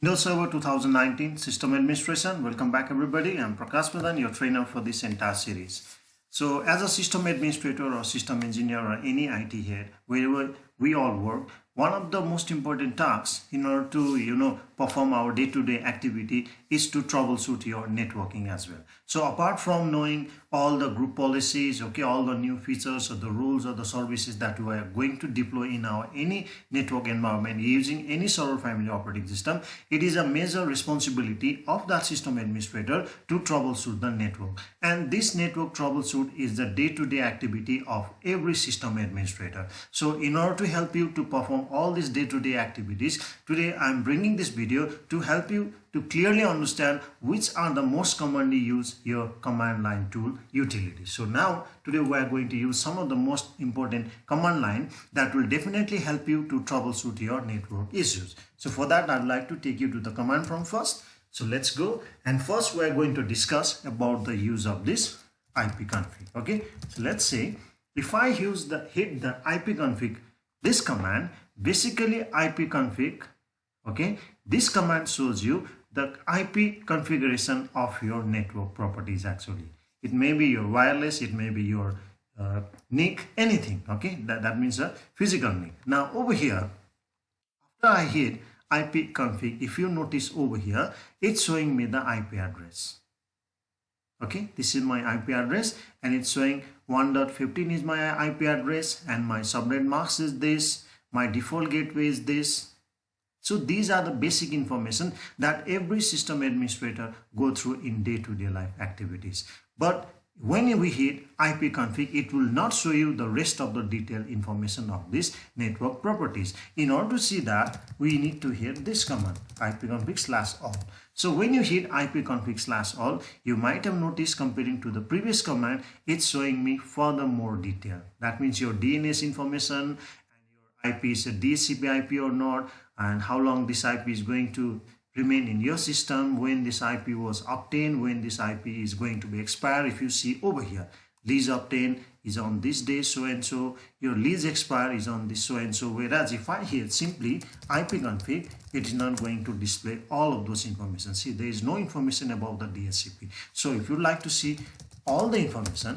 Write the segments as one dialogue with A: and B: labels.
A: Windows Server 2019 System Administration. Welcome back everybody. I'm Prakash Pradhan, your trainer for this entire series. So as a system administrator or system engineer or any IT head, wherever we all work, one of the most important tasks in order to perform our day-to-day activity is to troubleshoot your networking as well. So apart from knowing all the group policies, all the new features or the rules or the services that we are going to deploy in our any network environment using any server family operating system, it is a major responsibility of that system administrator to troubleshoot the network. And this network troubleshoot is the day-to-day activity of every system administrator. So in order to help you to perform all these day-to-day activities, today I'm bringing this video to help you to clearly understand which are the most commonly used your command line tool utilities. So now today we are going to use some of the most important command line that will definitely help you to troubleshoot your network issues. So for that, I'd like to take you to the command prompt first. So let's go, and first we are going to discuss about the use of this IPCONFIG. Okay, so let's say if I hit the IPCONFIG, this command, basically IPCONFIG, this command shows you the IP configuration of your network properties. Actually, it may be your wireless, it may be your NIC, anything. That means a physical NIC. Now over here, after I hit IPCONFIG, if you notice over here, it's showing me the IP address. This is my IP address, and it's showing 1.15 is my IP address, and my subnet mask is this, my default gateway is this. So these are the basic information that every system administrator go through in day-to-day life activities. But when we hit IPCONFIG, it will not show you the rest of the detailed information of this network properties. In order to see that, we need to hit this command, IPCONFIG/all. So when you hit IPCONFIG/all, you might have noticed, comparing to the previous command, it's showing me further more detail. That means your DNS information, and your IP is a DHCP IP or not, and how long this IP is going to remain in your system, when this IP was obtained, when this IP is going to be expired. If you see over here, lease obtained is on this day so and so, your lease expire is on this so and so. Whereas if I hit simply IPCONFIG, it is not going to display all of those information. See, there is no information about the DHCP. So if you like to see all the information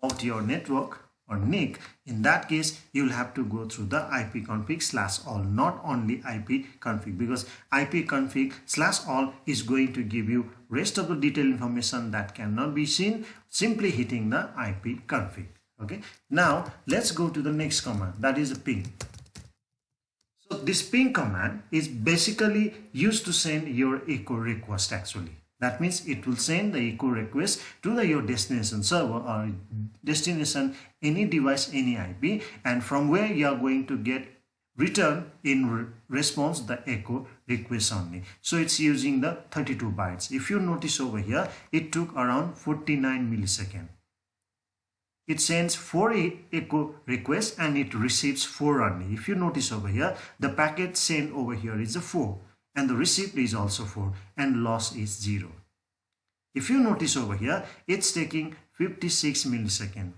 A: about your network or NIC, in that case you will have to go through the IPCONFIG/all, not only IPCONFIG, because IPCONFIG/all is going to give you rest of the detailed information that cannot be seen simply hitting the IPCONFIG. Now let's go to the next command, that is a ping. So this ping command is basically used to send your echo request. Actually, that means it will send the echo request to your destination server or destination any device, any IP, and from where you are going to get return in response the echo request only. So it's using the 32 bytes. If you notice over here, it took around 49 milliseconds. It sends 4 echo requests and it receives 4 only. If you notice over here, the packet sent over here is a 4. And the receipt is also 4, and loss is 0. If you notice over here, it's taking 56 milliseconds.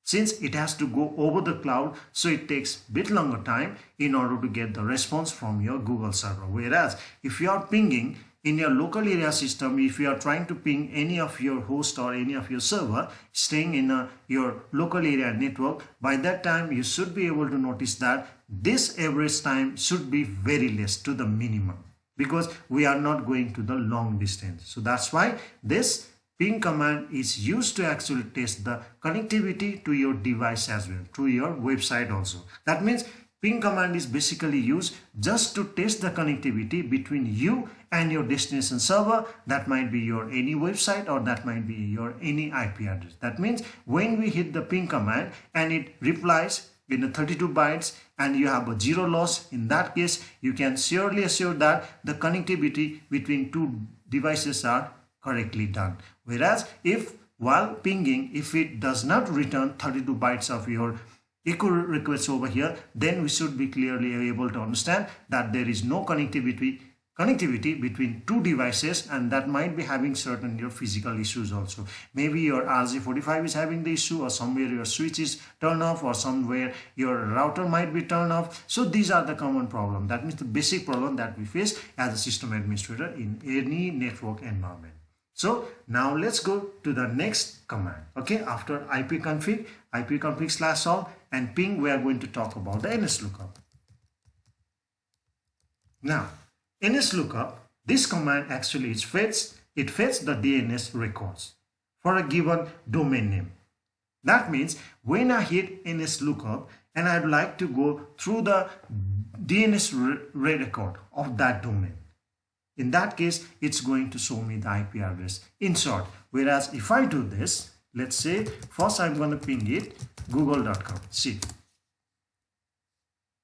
A: Since it has to go over the cloud, so it takes a bit longer time in order to get the response from your Google server. Whereas if you are pinging in your local area system, if you are trying to ping any of your host or any of your server staying in your local area network, by that time you should be able to notice that this average time should be very less, to the minimum, because we are not going to the long distance. So that's why this ping command is used to actually test the connectivity to your device as well, to your website also. That means ping command is basically used just to test the connectivity between you and your destination server. That might be your any website, or that might be your any IP address. That means when we hit the ping command and it replies in the 32 bytes and you have a 0 loss, in that case you can surely assure that the connectivity between two devices are correctly done. Whereas if while pinging, if it does not return 32 bytes of your echo request over here, then we should be clearly able to understand that there is no connectivity connectivity between two devices, and that might be having certain your physical issues also. Maybe your RJ45 is having the issue, or somewhere your switch is turned off, or somewhere your router might be turned off. So these are the common problem. That means the basic problem that we face as a system administrator in any network environment. So now let's go to the next command. Okay, after ipconfig/all and ping, we are going to talk about the NSLOOKUP. Now NSLOOKUP, this command actually it fetches the DNS records for a given domain name. That means when I hit NSLOOKUP and I'd like to go through the DNS record of that domain, in that case it's going to show me the IP address in short. Whereas if I do this, let's say first I'm going to ping it google.com. See,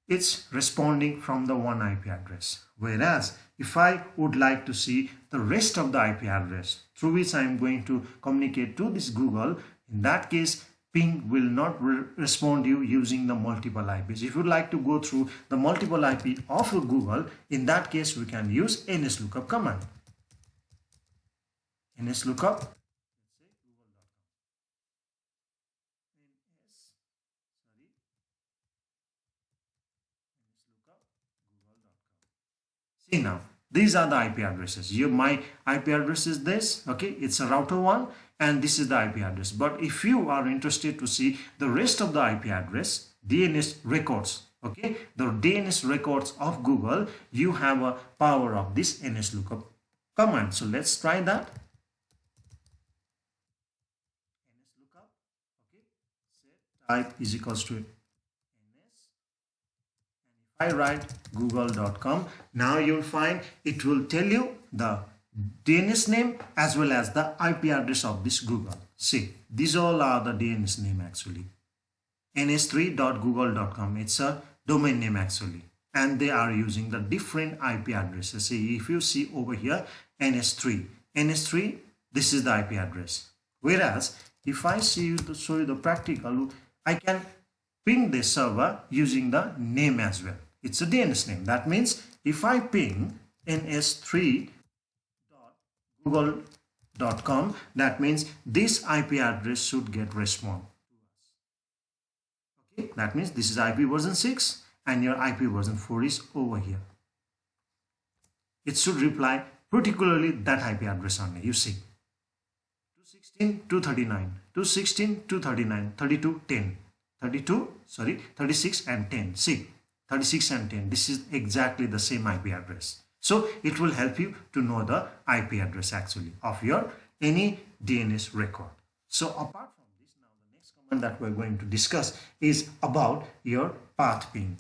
A: it's responding from the one IP address. Whereas if I would like to see the rest of the IP address through which I am going to communicate to this Google, in that case ping will not respond you using the multiple IPs. If you'd like to go through the multiple IP of Google, in that case we can use NSLOOKUP command. NSLOOKUP See now, these are the IP addresses. My IP address is this, okay, it's a router one, and this is the IP address. But if you are interested to see the rest of the IP address, DNS records, okay, the DNS records of Google, you have a power of this NSLOOKUP command. So let's try that. NSLOOKUP, okay, set type is equals to I write google.com. Now you'll find it will tell you the DNS name as well as the IP address of this Google. See, these all are the DNS name actually. ns3.google.com. It's a domain name actually. And they are using the different IP addresses. See, if you see over here, ns3, this is the IP address. Whereas if I show you the practical, I can ping this server using the name as well. It's a DNS name. That means if I ping ns3.google.com, that means this IP address should get response to us. Okay, that means this is IP version 6 and your IP version 4 is over here. It should reply particularly that IP address only. You see, 216.239, 216.239, 32.10. 36 and 10. See, 36 and 10. This is exactly the same IP address. So it will help you to know the IP address actually of your any DNS record. So apart from this, now the next command that we're going to discuss is about your PATHPING.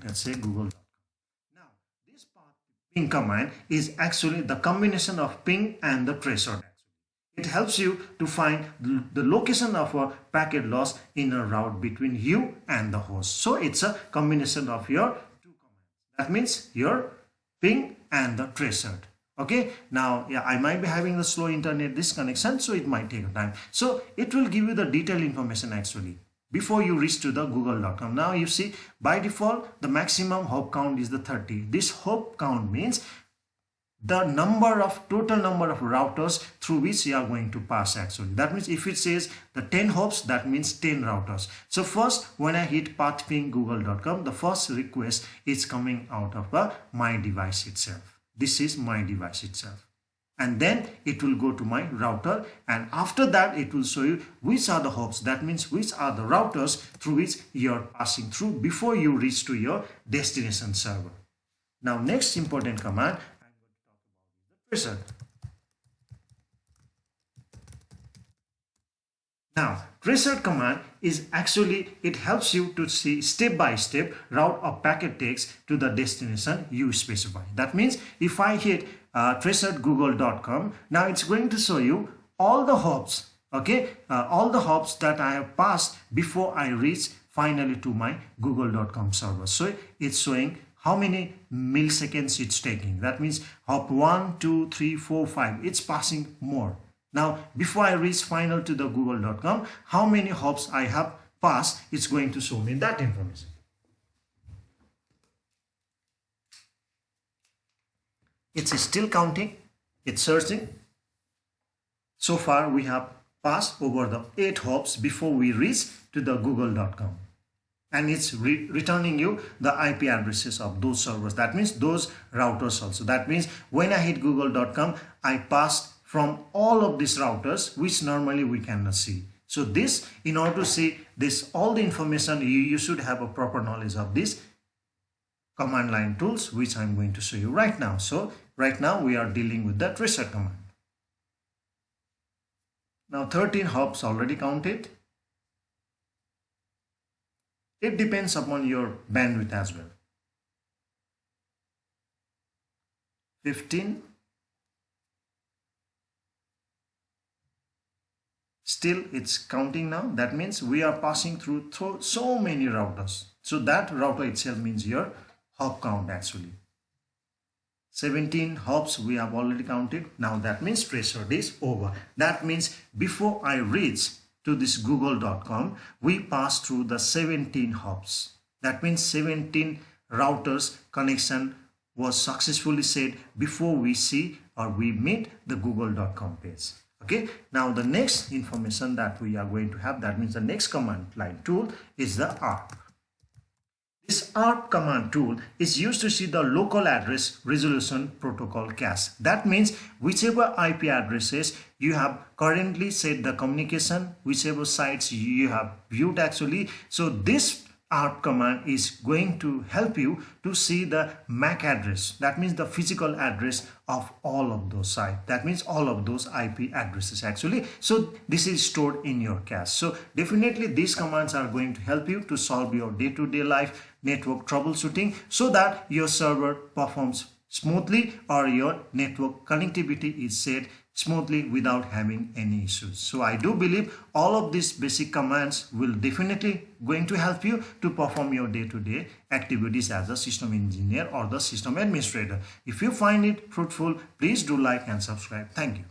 A: Let's say google.com. Now this PATHPING command is actually the combination of ping and the TRACERT. It helps you to find the location of a packet loss in a route between you and the host. So it's a combination of your two commands. That means your ping and the TRACERT. Okay, now yeah, I might be having a slow internet disconnection, so it might take time. So it will give you the detailed information actually before you reach to the google.com. Now you see, by default the maximum hop count is the 30. This hop count means the total number of routers through which you are going to pass actually. That means if it says the 10 hops, that means 10 routers. So first when I hit pathping google.com, the first request is coming out of my device itself. This is my device itself. And then it will go to my router, and after that it will show you which are the hops. That means which are the routers through which you are passing through before you reach to your destination server. Now next important command TRACERT. Now TRACERT command is actually, it helps you to see step by step route a packet takes to the destination you specify. That means if I hit TRACERT google.com, now it's going to show you all the hops, okay, all the hops that I have passed before I reach finally to my google.com server. So it's showing how many milliseconds it's taking. That means hop 1, 2, 3, 4, 5. It's passing more. Now, before I reach final to the google.com, how many hops I have passed, it's going to show me that information. It's still counting, it's searching. So far we have passed over the 8 hops before we reach to the google.com, and it's returning you the IP addresses of those servers. That means those routers also. That means when I hit google.com, I passed from all of these routers which normally we cannot see. So this, in order to see this, all the information, you should have a proper knowledge of this command line tools, which I'm going to show you right now. So right now we are dealing with the TRACERT command. Now 13 hops already counted. It depends upon your bandwidth as well. 15. Still it's counting now. That means we are passing through so many routers. So that router itself means your hop count actually. 17 hops we have already counted. Now that means TRACERT is over. That means before I reach to this google.com, we pass through the 17 hops. That means 17 routers connection was successfully set before we see or we meet the google.com page. Okay, now the next information that we are going to have, that means the next command line tool is the ARP. This ARP command tool is used to see the local address resolution protocol cache. That means whichever IP addresses you have currently set the communication, whichever sites you have viewed actually. So this ARP command is going to help you to see the MAC address. That means the physical address of all of those sites. That means all of those IP addresses actually. So this is stored in your cache. So definitely these commands are going to help you to solve your day-to-day life network troubleshooting so that your server performs smoothly or your network connectivity is set smoothly without having any issues. So I do believe all of these basic commands will definitely going to help you to perform your day-to-day activities as a system engineer or the system administrator. If you find it fruitful, please do like and subscribe. Thank you.